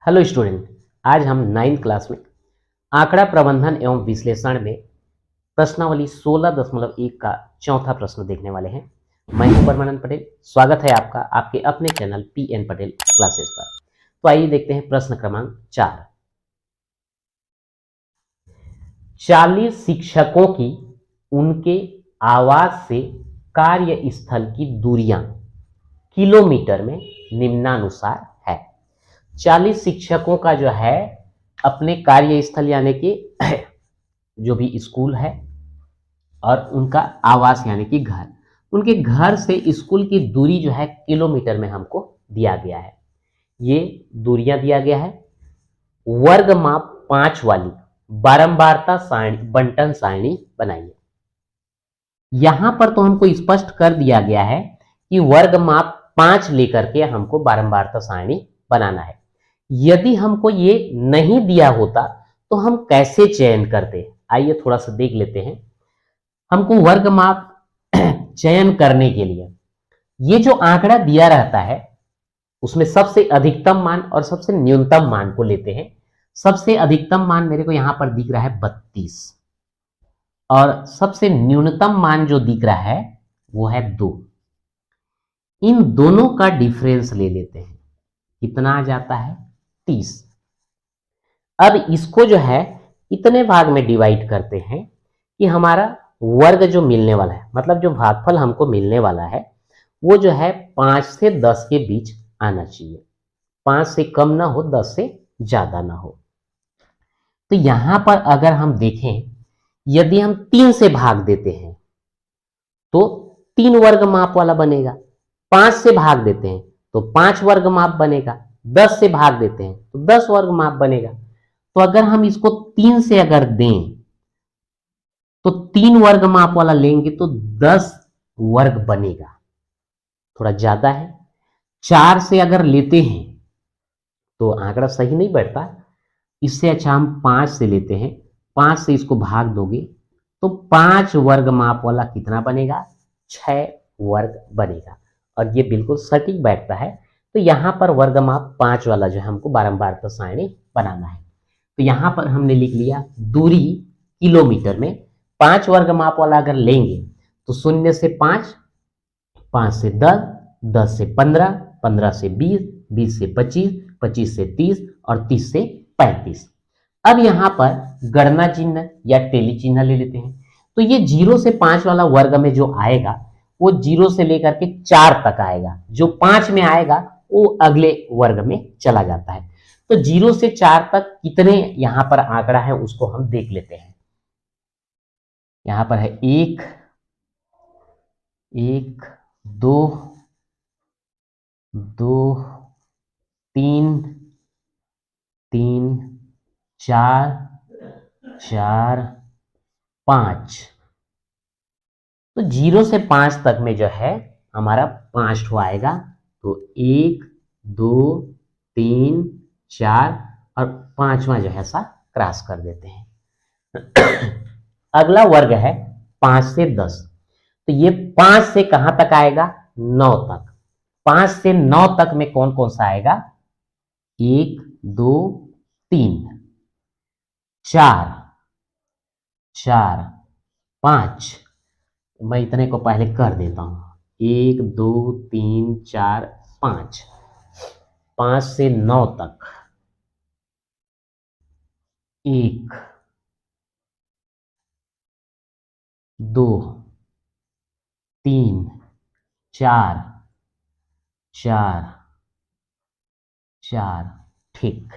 Hello student, आज हम 9th class में आंकड़ा प्रबंधन एवं विश्लेषण में प्रश्नावली 16.1 का चौथा प्रश्न देखने वाले हैं। मैं हूं परमानंद पटेल। स्वागत है आपका आपके अपने चैनल PN पटेल क्लासेस पर। तो आइए देखते हैं प्रश्न क्रमांक 4। 40 शिक्षकों की उनके आवास से कार्यस्थल की दूरियां किलोमीटर में निम्नानुसार है। 40 शिक्षकों का जो है अपने कार्यस्थल यानी कि जो भी स्कूल है और उनका आवास यानी कि घर, उनके घर से स्कूल की दूरी जो है किलोमीटर में हमको दिया गया है। ये दूरियां दिया गया है। वर्ग माप 5 वाली बारंबारता सारणी बंटन सारणी बनाइए। यहां पर तो हमको स्पष्ट कर दिया गया है कि वर्ग माप 5 लेकर के हमको बारंबारता सारणी बनाना है। यदि हमको ये नहीं दिया होता तो हम कैसे चयन करते? आइए थोड़ा सा देख लेते हैं। हमको वर्ग माप चयन करने के लिए ये जो आंकड़ा दिया रहता है उसमें सबसे अधिकतम मान और सबसे न्यूनतम मान को लेते हैं। सबसे अधिकतम मान मेरे को यहां पर दिख रहा है 32 और सबसे न्यूनतम मान जो दिख रहा है वो है 2। इन दोनों का डिफरेंस ले लेते हैं। कितना आ जाता है? 30। अब इसको जो है इतने भाग में डिवाइड करते हैं कि हमारा वर्ग जो मिलने वाला है, मतलब जो भागफल हमको मिलने वाला है वो जो है 5 से 10 के बीच आना चाहिए। 5 से कम ना हो, 10 से ज्यादा ना हो। तो यहां पर अगर हम देखें, यदि हम 3 से भाग देते हैं तो 3 वर्ग माप वाला बनेगा। 5 से भाग देते हैं तो 5 वर्ग माप बनेगा। 10 से भाग देते हैं तो 10 वर्ग माप बनेगा। तो अगर हम इसको 3 से अगर दें तो 3 वर्ग माप वाला लेंगे तो 10 वर्ग बनेगा, थोड़ा ज्यादा है। 4 से अगर लेते हैं तो आंकड़ा सही नहीं बैठता। इससे अच्छा हम 5 से लेते हैं। 5 से इसको भाग दोगे तो 5 वर्ग माप वाला कितना बनेगा? 6 वर्ग बनेगा और ये बिल्कुल सटीक बैठता है। तो यहां पर वर्ग माप 5 वाला जो है हमको बारंबार सारणी बनाना है। तो यहां पर हमने लिख लिया दूरी किलोमीटर में। 5 वर्ग माप वाला अगर लेंगे तो 0 से 5, 5 से 10, 10 से 15, 15 से 20, 20 से 25, 25 से 30 और 30 से 35। अब यहां पर गणना चिन्ह या टेली चिन्ह ले लेते हैं। तो ये 0 से 5 वाला वर्ग में जो आएगा वो 0 से लेकर के 4 तक आएगा। जो 5 में आएगा वो अगले वर्ग में चला जाता है। तो 0 से 4 तक कितने यहां पर आंकड़ा है उसको हम देख लेते हैं। यहां पर है 1, 1, 2, 2, 3, 3, 4, 4, 5। तो 0 से 5 तक में जो है हमारा 5 ठो आएगा। तो 1, 2, 3, 4 और 5वां जो है सा क्रॉस कर देते हैं। अगला वर्ग है 5 से 10। तो ये 5 से कहां तक आएगा? 9 तक। 5 से 9 तक में कौन कौन सा आएगा? 1, 2, 3, 4, 4, 5। मैं इतने को पहले कर देता हूं। 1, 2, 3, 4, 5। 5 से 9 तक 1, 2, 3, 4, 4, 4। ठीक,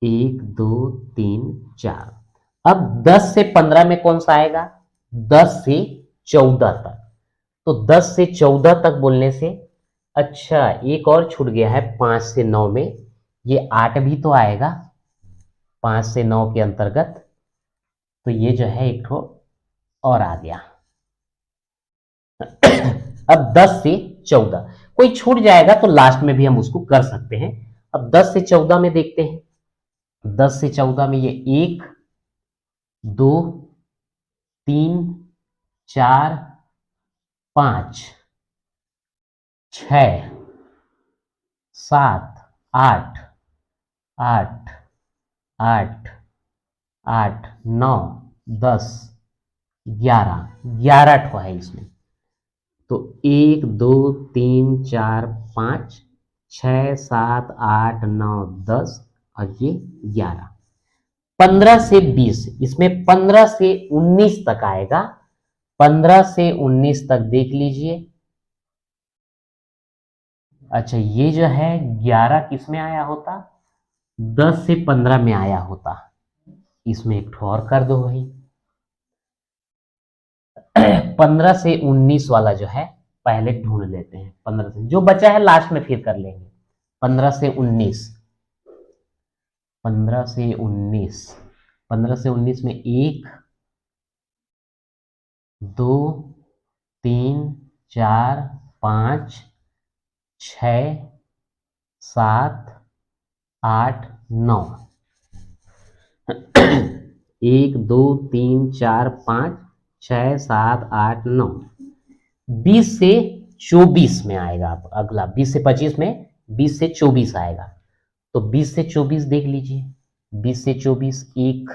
1, 2, 3, 4। अब 10 से 15 में कौन सा आएगा? 10 से 14 तक। तो 10 से 14 तक बोलने से अच्छा एक और छूट गया है 5 से 9 में। ये 8 भी तो आएगा 5 से 9 के अंतर्गत। तो ये जो है एक ठो और आ गया। अब 10 से 14 कोई छूट जाएगा तो लास्ट में भी हम उसको कर सकते हैं। अब 10 से 14 में देखते हैं। 10 से 14 में ये 1, 2, 3, 4, 5, 6, 7, 8 8 8 8 9 10 11 11 ठो है इसमें। तो 1 2 3 4 5 6 7 8 9 10 और ये 11। 15 से 20, इसमें 15 से 19 तक आएगा। 15 से 19 तक देख लीजिए। अच्छा, ये जो है 11 किस में आया होता? 10 से 15 में आया होता। इसमें एक ठो और कर दो भाई। 15 से 19 वाला जो है पहले ढूंढ लेते हैं। 15 से जो बचा है लास्ट में फिर कर लेंगे। 15 से 19, 15 से 19, 15 से 19 में 1 2 3 4 5 6 7 8 9 1 2 3 4 5 6 7 8 9। 20 से 24 में आएगा। अब अगला 20 से 25 में 20 से 24 आएगा। तो 20 से 24 देख लीजिए। 20 से 24 1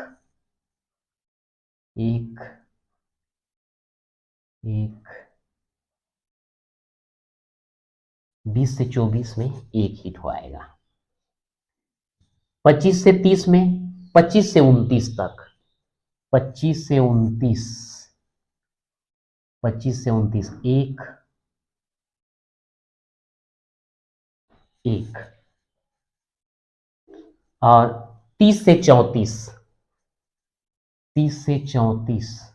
1 1, 20 से 24 में एक ही ठो आएगा। 25 से 30 में, 25 से 29 तक, 25 से 29, 25 से 29 1 1 और 30 से 34, 30 से 34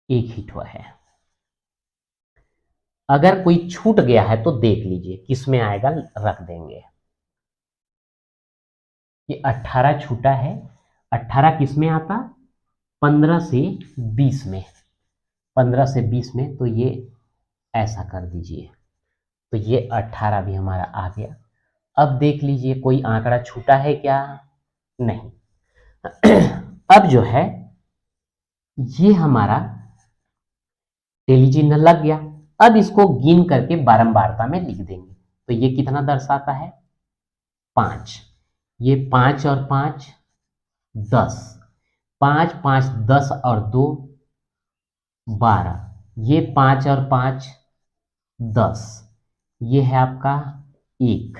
एक ही ठो है। अगर कोई छूट गया है तो देख लीजिए किस में आएगा, रख देंगे। ये 18 छूटा है। 18 किस में आता? 15 से 20 में। 15 से 20 में, तो ये ऐसा कर दीजिए। तो ये 18 भी हमारा आ गया। अब देख लीजिए कोई आंकड़ा छूटा है क्या? नहीं। अब जो है ये हमारा टेली चिन्ह लग गया। अब इसको गिन करके बारंबारता में लिख देंगे। तो ये कितना दर्शाता है? 5। ये 5 और 5 10, 5 5 10 और 2 12, ये 5 और 5 10, ये है आपका 1,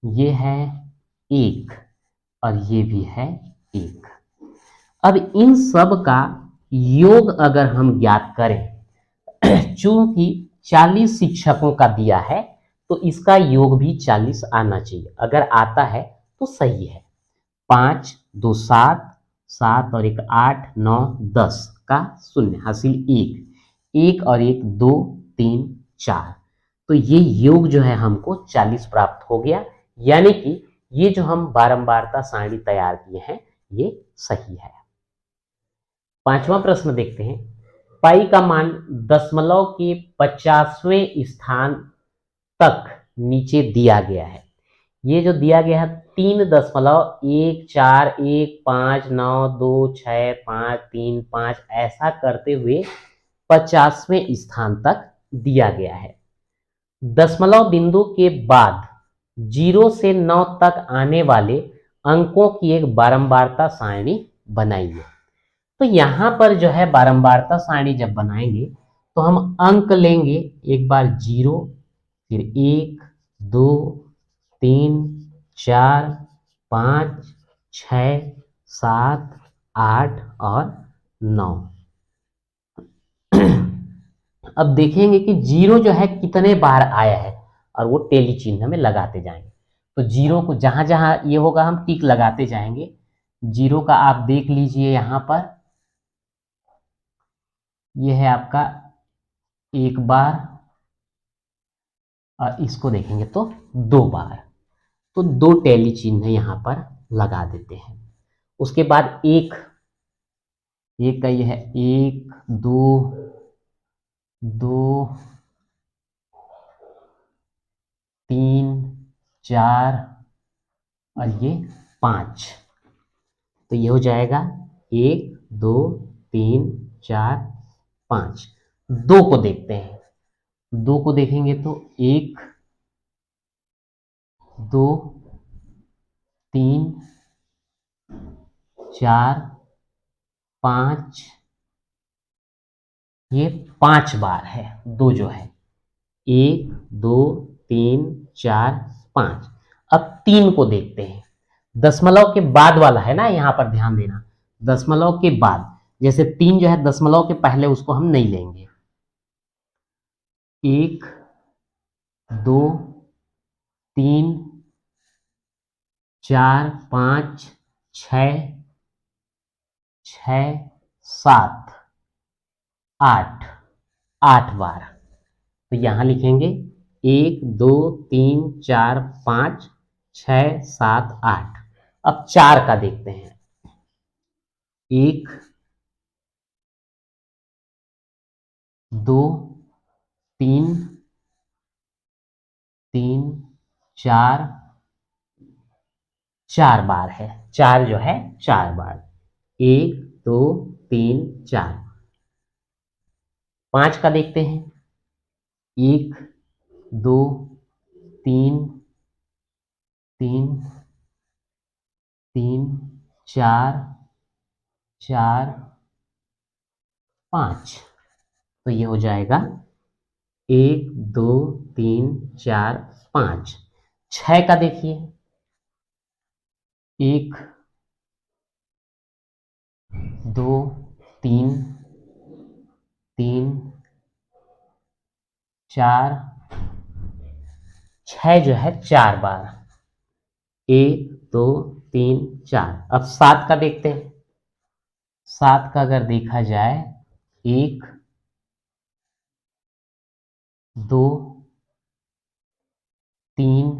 ये है 1 और ये भी है 1। अब इन सब का योग अगर हम ज्ञात करें, चूंकि 40 शिक्षकों का दिया है तो इसका योग भी 40 आना चाहिए। अगर आता है तो सही है। 5 2 7, 7 और 1 8 9 10 का शून्य हासिल 1, 1 और 1 2 3 4। तो ये योग जो है हमको 40 प्राप्त हो गया। यानी कि ये जो हम बारंबारता सारणी तैयार किए हैं ये सही है। 5वां प्रश्न देखते हैं। पाई का मान दशमलव के 50वें स्थान तक नीचे दिया गया है। ये जो दिया गया है 3.141592653 ऐसा करते हुए 50वें स्थान तक दिया गया है। दशमलव बिंदु के बाद 0 से 9 तक आने वाले अंकों की एक बारंबारता सारणी बनाइए। तो यहां पर जो है बारंबारता सारणी जब बनाएंगे तो हम अंक लेंगे। एक बार 0, फिर 1 2 3 4 5 6 7 8 और 9। अब देखेंगे कि 0 जो है कितने बार आया है और वो टेली चिन्ह में लगाते जाएंगे। तो 0 को जहां जहां ये होगा हम टिक लगाते जाएंगे। 0 का आप देख लीजिए यहां पर, ये है आपका 1 बार और इसको देखेंगे तो 2 बार। तो 2 टेली चिन्ह यहां पर लगा देते हैं। उसके बाद एक का ये है 1 2 2 3 4 और ये 5। तो ये हो जाएगा 1 2 3 4 5। 2 को देखते हैं। 2 को देखेंगे तो 1 2 3 4 5, ये 5 बार है 2 जो है, 1 2 3 4 5। अब 3 को देखते हैं, दशमलव के बाद वाला है ना, यहां पर ध्यान देना, दशमलव के बाद, जैसे 3 जो है दशमलव के पहले, उसको हम नहीं लेंगे। 1 2 3 4 5 6 6 7 8, 8 बार। तो यहां लिखेंगे 1 2 3 4 5 6 7 8। अब 4 का देखते हैं, 1 2 3 3 4, 4 बार है, 4 जो है 4 बार, 1 2 3 4। 5 का देखते हैं, 1 2 3 3 3 4 4 5। तो ये हो जाएगा 1 2 3 4 5। 6 का देखिए, 1 2 3 3 4, 6 जो है 4 बार, 1 2 3 4। अब 7 का देखते हैं, 7 का अगर देखा जाए, 1 2 3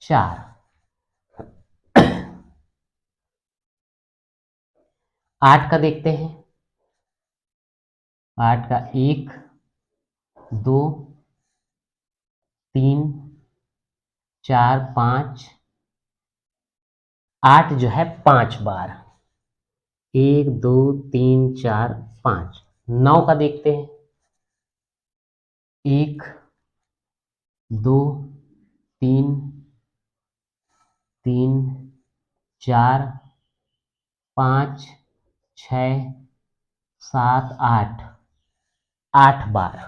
4। 8 का देखते हैं, 8 का 1 2 3 4 5। 8 जो है 5 बार, 1 2 3 4 5। 9 का देखते हैं, 1 2 3 3 4 5 6 7 8, 8 बार,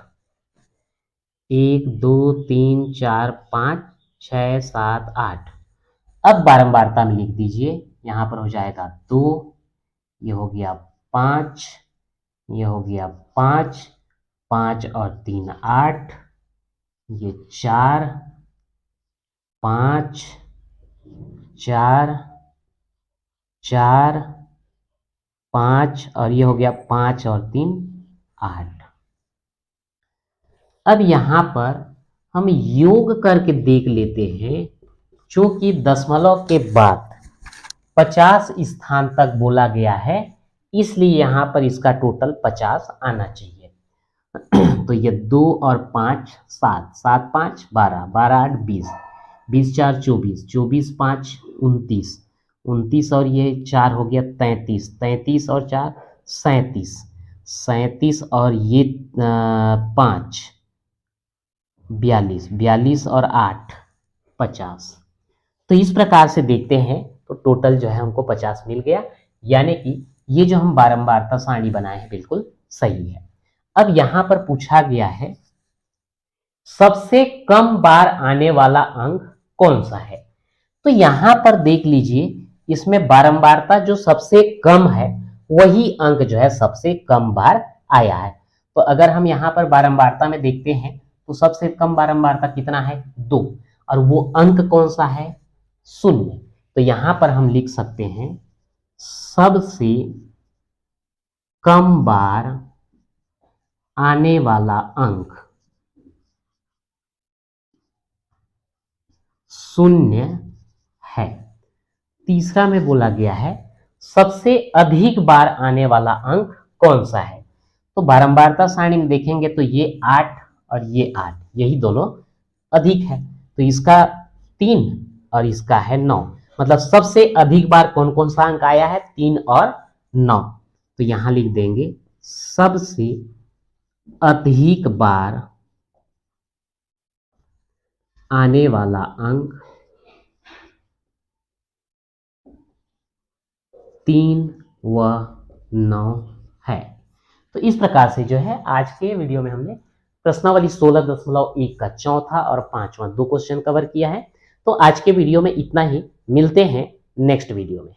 1 2 3 4 5 6 7 8। अब बारंबारता में लिख दीजिए, यहां पर हो जाएगा 2, ये हो गया 5, ये हो गया 5, 5 और 3 8, ये 4 5 4 4 5, और ये हो गया 5 और 3 8। अब यहां पर हम योग करके देख लेते हैं, जो कि दशमलव के बाद 50 स्थान तक बोला गया है, इसलिए यहां पर इसका टोटल 50 आना चाहिए। तो ये 2 और 5 7, 7 5 12, 12 8 20, 20 4 24, 24 5 29, 29 और ये 4 हो गया 33, 33 और 4 37, 37 और ये 5 42, 42 और 8 50। तो इस प्रकार से देखते हैं तो टोटल जो है हमको 50 मिल गया, यानी कि ये जो हम बारंबारता सारणी बनाए हैं बिल्कुल सही है। अब यहां पर पूछा गया है सबसे कम बार आने वाला अंक कौन सा है। तो यहां पर देख लीजिए, इसमें बारंबारता जो सबसे कम है वही अंक जो है सबसे कम बार आया है। तो अगर हम यहां पर बारंबारता में देखते हैं तो सबसे कम बारंबारता कितना है 2, और वो अंक कौन सा है 0। तो यहां पर हम लिख सकते हैं सबसे कम बार आने वाला अंक 0 है। तीसरा में बोला गया है सबसे अधिक बार आने वाला अंक कौन सा है। तो बारंबारता सारणी में देखेंगे तो ये 8 और ये 8, यही दोनों अधिक है। तो इसका 3 और इसका है 9, मतलब सबसे अधिक बार कौन कौन सा अंक आया है 3 और 9। तो यहां लिख देंगे सबसे अधिक बार आने वाला अंक 3 व 9 है। तो इस प्रकार से जो है आज के वीडियो में हमने प्रश्नावली 16.1 का चौथा और पांचवा 2 क्वेश्चन कवर किया है। तो आज के वीडियो में इतना ही, मिलते हैं नेक्स्ट वीडियो में।